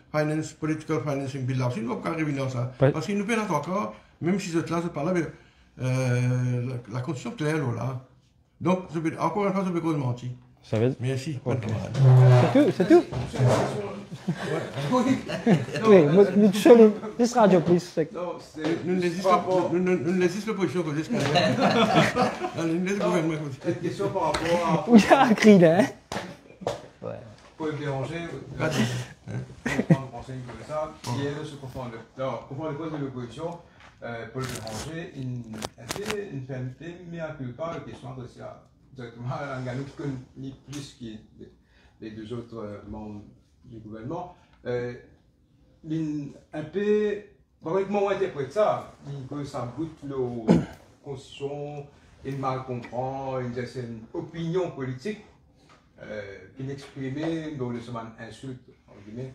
political financing bill là aussi, nous ne pouvons pas arriver dans ça. Parce qu'il nous paie 3 accords, même si cette là, je parle là, la constitution claire là. Donc, encore une fois, je peux mentir. Ça veut dire? Merci. Okay. C'est tout? Oui, nous sommes this radio, please. Nous ne laissons l'opposition que jusqu'à là. Nous laissons le gouvernement. Une question par rapport à. Il y a un cri là. Ouais. Paul Béranger, on renseigne comme ça, qui est ce confondant le poste de l'opposition. Paul Béranger, il fait un mea culpa, la question adressée directement à Ngannou, qui connaît plus que les 2 autres membres du gouvernement. Un peu, comment on interprète ça? Que ça goûte la constitution, il mal comprend, une certaine opinion politique, qu'il exprimait dans le semaine insulte, en guillemets.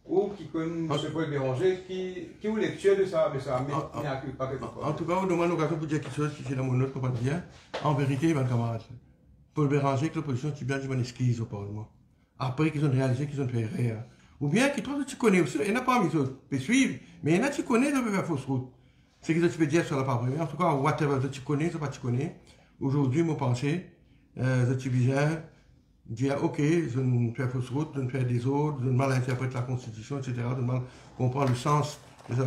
Ou qui connaît M. Paul Béranger, qui ou lecture de ça, mais ça m'a pas quelque part. En tout cas, on demande l'occasion pour dire quelque chose qui est dans mon note, pour pas dire. En vérité, mes camarades, Paul Béranger, que l'opposition, tu bien, je m'en excuse au Parlement. Après qu'ils ont réalisé qu'ils ont fait erreur. Ou bien qu'ils trouvent que tu connais aussi, il n'y en a pas mis ça, peut suivre, mais il y en a qui connaissent, ça peut faire fausse route. C'est ce que tu peux dire sur la part première. En tout cas, whatever, tu connais, ça pas tu connais. Aujourd'hui, mon pensée, tu viens dire, ok, je ne fais fausse route, je ne fais des autres, je ne mal interprète la Constitution, etc., je ne mal comprendre le sens de ce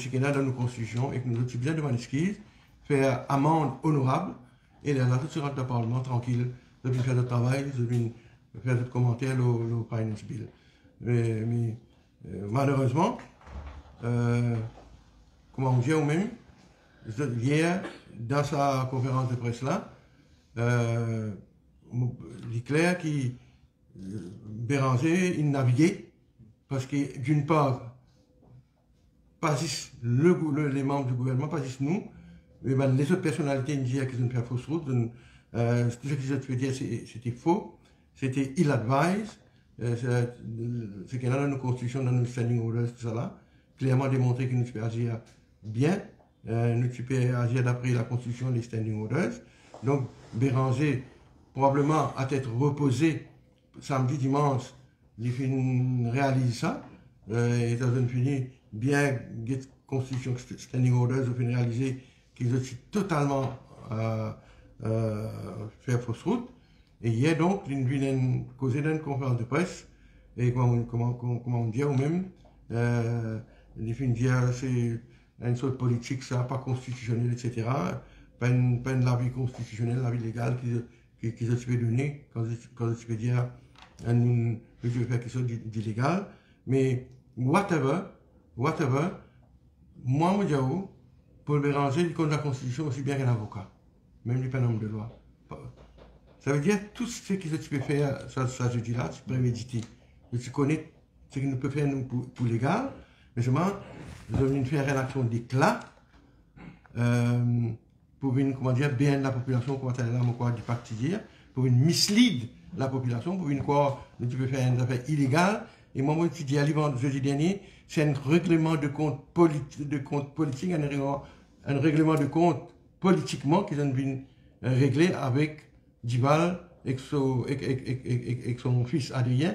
qu'il y a dans nos constitutions, et que nous tu viens de m'excuser, faire amende honorable, et là, tu rentres dans le Parlement tranquille, je viens faire le travail, je viens faire des commentaires au Finance Bill. Mais malheureusement, comment on dit ou même, hier, dans sa conférence de presse là, il est clair que Béranger, il naviguait, parce que d'une part, pas juste les membres du gouvernement, pas juste nous, mais ben, les autres personnalités disaient qu'ils ont fait fausse route. Tout ce qu'ils ont dire, c'était faux, c'était ill-advised, ce qu'il y a dans nos constitutions, dans nos standing orders, tout ça là, clairement démontré que nous pouvons agir bien, nous pouvons agir d'après la constitution, les standing orders. Donc, Béranger, probablement à tête reposée, samedi, dimanche, il réalise ça, et ça donne fini bien, constitution, standing orders, ils ont réalisé qu'ils ont totalement fait fausse route. Et hier donc, il vient causer dans une conférence de presse, et comment on dit, ou même, il vient dire c'est une sorte politique, ça, pas constitutionnel, etc. Pas une l'avis constitutionnel, l'avis légal qu'ils ont donné, quand je peux dire, nous devons faire quelque chose d'illégal. Mais, whatever, moi, je dis, Paul Béranger, il connaît la Constitution aussi bien qu'un avocat, même il n'est pas un homme de loi. Ça veut dire tout ce que tu peux faire, ça je dis là, tu peux méditer. Tu connais ce que nous pouvons faire pour légal, mais seulement, nous devons faire une action d'éclat pour une, comment dire, bien la population, comment ça là, quoi, du parti dire, pour une mislead la population, pour une quoi, nous pouvons faire une affaire illégale. Et moi, je dis à jeudi dernier, c'est un règlement de compte politique, un règlement de compte politiquement qu'ils ont réglé avec Duval et son fils Adrien,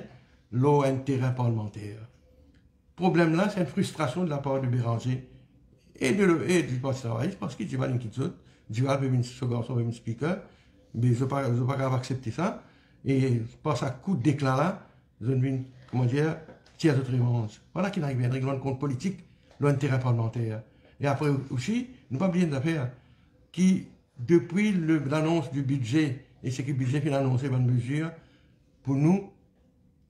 l'intérêt parlementaire. Le problème là, c'est une frustration de la part de Béranger et du Parti travailliste parce que Duval est qui d'autre. Duval veut ce garçon veut speaker, mais je ne peux pas accepter ça. Et par ce coup de déclat là, je viens, comment dire, tirer de revanche. Voilà qu'il arrive à un règlement de compte politique, l'intérêt parlementaire. Et après aussi, nous pas oublier d'affaire qui, depuis l'annonce du budget, et c'est que le budget qui a annoncé une mesure, pour nous,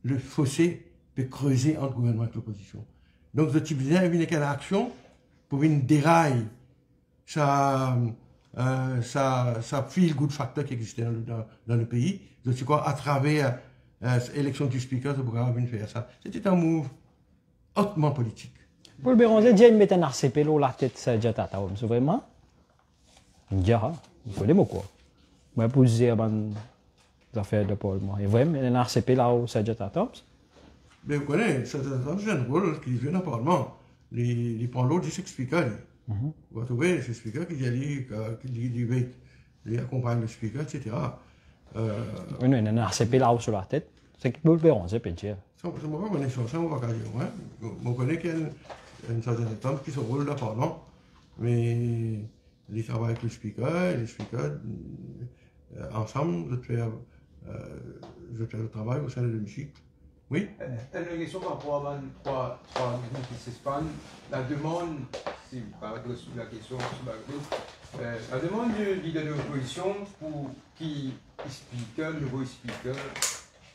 le fossé peut creuser entre le gouvernement et l'opposition. Donc, ce type de budget, il y a une action pour une déraille, ça feel good factor qui existait dans le pays. Je sais quoi, à travers l'élection du speaker, ça pourrait avoir faire ça. C'était un move hautement politique. Pour le Béranger, Dieu met un RCP là, la tête, c'est déjà tata, c'est vraiment? Dia, vous connaissez quoi? Moi, pour dire, les affaires de Parlement. Et vraiment, un RCP là, c'est déjà tata. Mais vous connaissez, c'est un rôle qui vient dans le Parlement. Il prend l'autre, il s'explique. Vous trouvez ce speaker qui accompagne le speaker, etc. Oui, non, un RCP là sur la tête, c'est que pour le Béranger, peut dire. Ça ne m'a pas connaître ça, on va pas dire. Je connais qu'il y a une certaine étape qui se roule dans le Parlement, mais ils travaillent avec le speaker, ensemble, je fais le travail au sein de l'hémicycle. Oui? Une question par rapport à trois groupes qui s'espannent. La demande, si vous parlez de la question sur la demande du leader de l'opposition pour qui speaker, le nouveau speaker,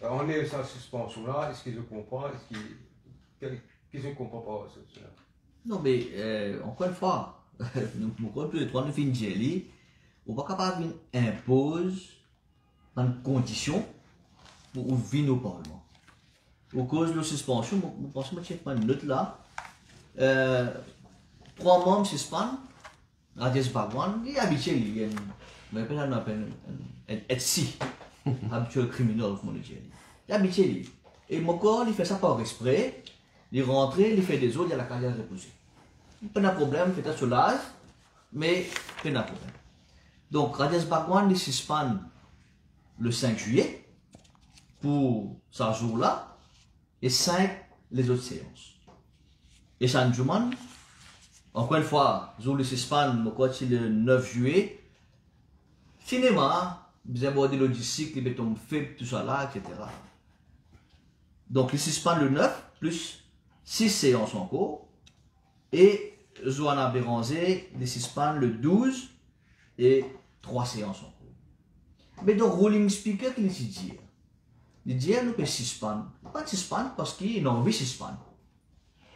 on est sur la suspension là, est-ce qu'ils comprennent? Qu'est-ce qu'ils comprennent pas cela? Non, mais encore une fois, nous tous les trois, nous faisons une jelly, on va capable d'imposer une condition pour venir au Parlement. Au cause de la suspension, je pense que je vais prendre une note là. 3 membres suspendus, Rajesh Bhagwan, il est habitué, il appelle un Etsy, habituel criminel, comme on dit. Il est habitué. Et mon corps, il fait ça par esprit, il rentre, il fait des autres, il a la carrière reposée. Pas de problème, il fait ça sur l'âge, mais pas de problème. Donc, Rajesh Bhagwan, il suspend le 5 juillet pour ce jour-là. Et 5 les autres séances. Et Sanjuman, encore une fois, je le suspends, c'est le 9 juillet. Cinéma, vous abordez le logistique, les bétons faibles, tout ça là, etc. Donc, il suspend le 9, plus 6 séances encore. Et Johanna Béranger, il suspend le 12 et 3 séances encore. Mais donc, Rolling Speaker, qu'il dit dire? Il dit, nous peut suspendre. Pas suspendre parce qu'ils ont envie de suspendre.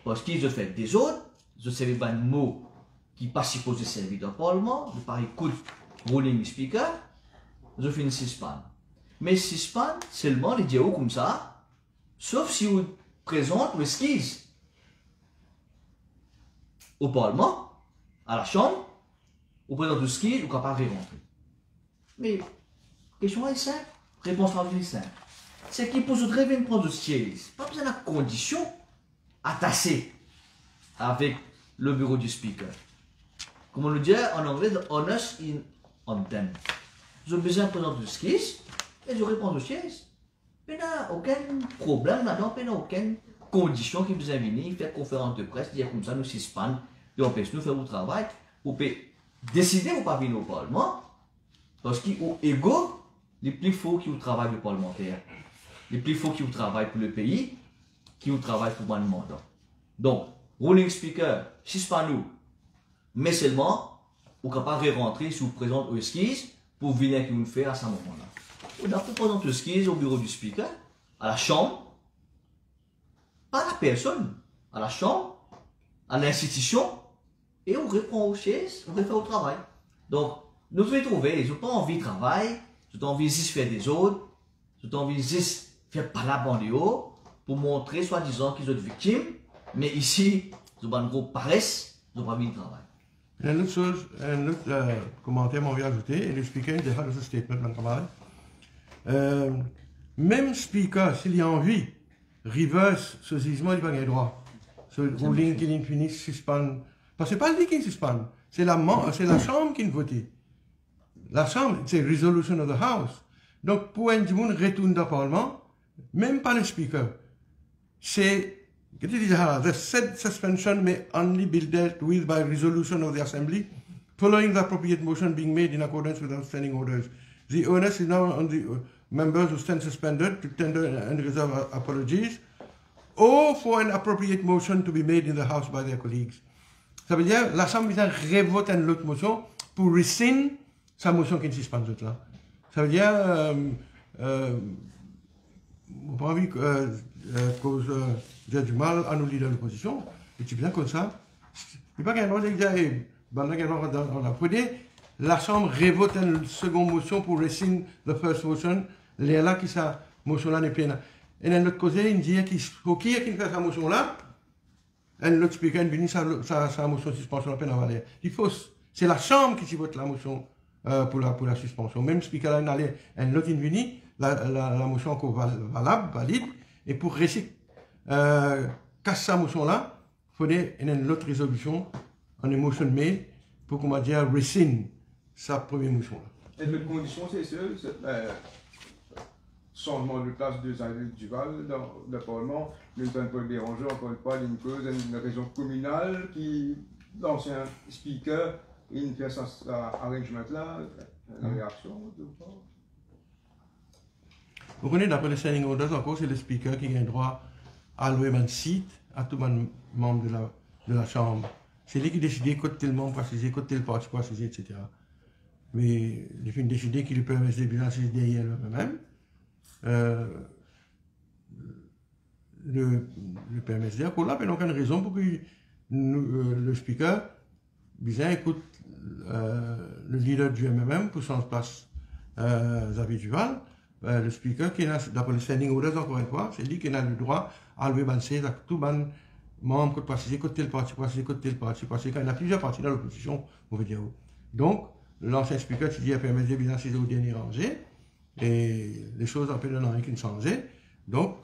Parce qu'ils ont fait des autres, ils ont servi un mot qui n'est pas supposé servir dans le Parlement, de par écoute, rolling speaker, ils ont fait une suspendre. Mais suspendre seulement les dialogues comme ça, sauf si vous présentez le skis au Parlement, à la Chambre, vous présentez le skis, vous êtes capable de rentrer. Mais, question est simple, réponse est simple. C'est qu'il pose très bien prendre le siège. Pas besoin de condition attachée avec le bureau du speaker. Comme on le dit en anglais, the honest in on them. J'ai besoin de présenter le siège et je réponds au siège. Il n'y a aucun problème là-dedans, il n'y a aucune condition qui vous invite, faire conférence de presse, dire comme ça, nous suspendons, et on peut nous faire le travail, vous pouvez décider ou pas venir au Parlement, parce qu'au ego, les plus faux qui vous travaillent le parlementaire. Les plus faux qui vous travaillent pour le pays, qui vous travaillent pour un mandat. Donc, rolling speaker, suspend-nous, mais seulement, vous êtes capable de rentrer si vous présentez au skis pour venir qui vous le faire à ce moment-là. Vous avez présenter le skis au bureau du speaker, à la chambre, pas à la personne, à la chambre, à l'institution, et on reprend aux chaises, on refait au travail. Donc, nous devons trouver, je n'ai pas envie de travail, je n'ai pas envie de faire des autres, je n'ai pas envie de faire pas la bande haut pour montrer soi-disant qu'ils sont victimes, mais ici, ils ont un gros paresse, ils n'ont pas mis de travail. Il y a une autre chose, un autre commentaire m'a envie d'ajouter, et le speaker il défend ce statement, mon camarade. Même speaker, s'il y a envie, reverse ce jugement, il va gagner droit. Ce ruling qui finit suspend. Parce que ce n'est pas lui qui suspend, c'est la chambre qui vote. la Chambre, c'est resolution of the House. Donc, pour un monde retourne dans le Parlement, même pas le Speaker, c'est, the said suspension may only be dealt with by resolution of the Assembly, following the appropriate motion being made in accordance with outstanding orders. The onus is now on the members who stand suspended to tender and reserve apologies, or for an appropriate motion to be made in the House by their colleagues. Ça veut dire, l'Assemblée révote une autre motion pour rescind sa motion qui ne suspend pas là. Ça veut dire, on n'a pas envie cause j'ai du mal à nous lire de l'opposition, et tu bien comme ça. Il n'y a pas qu'un droit de dire, la Chambre révote une seconde motion pour rescind the first motion, là qui sa motion là n'est pleine. Et d'un autre côté, il dit qu'il faut qui fait sa motion là, et l'autre speaker il dit sa motion de suspension la peine à valer. Il faut, c'est la Chambre qui vote la motion pour la suspension. Même speaker là, il allait, un autre il la motion encore valable, valide, et pour casser sa motion là, il faudrait une autre résolution, une motion made, pour qu'on va dire rescind sa première motion là. Et l'autre condition, c'est ce changement de place de Jean-Luc Duval dans le Parlement, ne peut pas le déranger, encore une fois, d'une cause, une région communale qui, l'ancien speaker, il fait ça arrangement là, la réaction, vous connaissez, d'après les standing orders, encore, c'est le speaker qui a le droit à louer un site à tout le membre de la Chambre. C'est lui qui décide quand tel membre précisé, quand tel parti précisé, etc. Mais il fait décider qu'il peut rester bien derrière lui-même. Le PMSD, pour là, il n'y a aucune raison pour que le speaker bien écoute le leader du MMM pour son place Xavier Duval. Le speaker qui est d'après le standing orders, encore une fois, c'est lui qui a le droit à lever banser à tout ban membre que préciser, côté tel parti précisé, côté tel parti précisé, quand il y a plusieurs partis dans l'opposition, on veut dire. Donc, l'ancien speaker, tu dis à PMSD, bien c'est au dernier rangé. Et les choses un peu dans rien qui ne changeaient. Donc,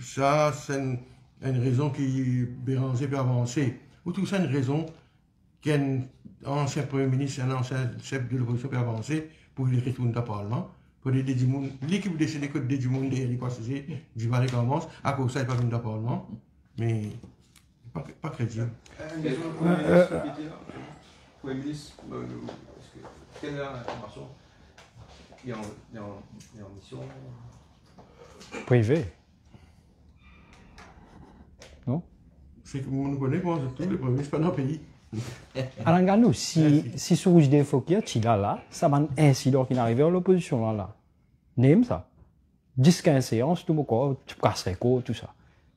ça, c'est une raison qui Béranger peut avancer. Ou tout ça, une raison qu'un ancien Premier ministre, un ancien chef de l'opposition peut avancer pour qu'il retourne dans le Parlement. Pour aider du monde, l'équipe décide que du monde derrière les passagers, du Valais commence, à cause de ça, il ne peut pas venir dans le Parlement. Mais, pas crédible. Premier ministre, quelle est l'information? Il est en mission privée. Non? C'est que nous connaissons tous les premiers ministres pas dans le pays. Alors, regarde-nous, si sur des Fokia, tu là, ça va un incident qui n'arrive à l'opposition là. N'aime ça. 10-15 séances, tout le monde, tu casserais quoi, tout ça.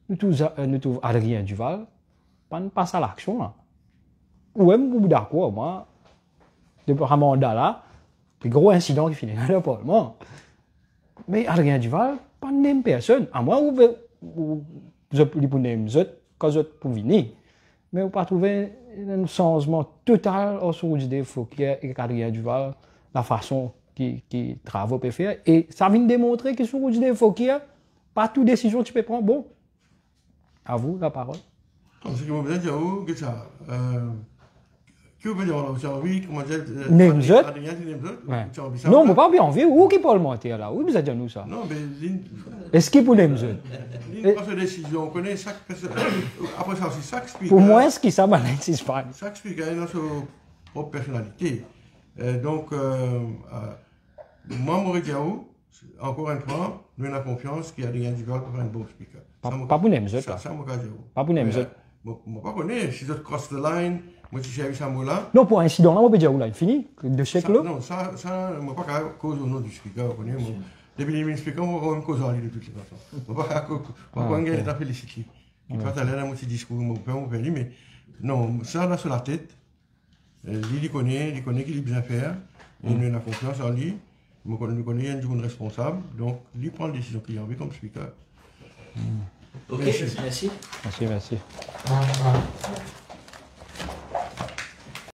Nous trouvons Adrien Duval, pas passe à l'action là. Ou même, d'accord, moi, depuis un mandat là, le gros incident qui finit dans le Parlement. Mais Adrien Duval, pas n'aime personne. À moi, vous pouvez quand vous êtes pour venir. Mais vous pas trouver un changement total au sujet des Fouquier et Adrien Duval, la façon qui travaille peut faire. Et ça vient démontrer que sur le des Fouquier, pas toute décision tu peux prendre. Bon, à vous la parole. C'est que vous pouvez dire, que ça. Que vous pouvez dire, oui, comment dire. Non, mais pas bien envie. Où qui parlementaire là? Oui, vous avez dit nous ça. Non, mais. Est-ce qu'il pour Nemzot? Il prend ses décisions, on connaît chaque personne. Après ça aussi, chaque speaker. Pour moi, est-ce qu'il ça n'existe pas? Chaque speaker a sa propre personnalité. Donc, moi, Maurice Diaou, encore une fois, nous avons confiance qu'il y a des individus pour faire un bon speaker. Pas pour Nemzot là. Ça, moi, pas pour Nemzot. Moi, pas connais. Si je cross the line, moi, si j'ai vu ça, moi là. Non, pour un incident là, on peut dire, là, il finit. De siècle là. Non, ça, moi, pas qu'à cause au nom du speaker, vous connaissez. Depuis les speakers, on va même cause en ligne de toutes les façons. On va pas qu'on gagne la félicité. Il va t'aller dans mon petit discours, mon père, mais non, ça là sur la tête. Il connaît qu'il est bien faire. Il a confiance en lui. Nous connaissons un du monde responsable. Donc, lui prend la décision qu'il a envie comme speaker. Ok, merci. Merci.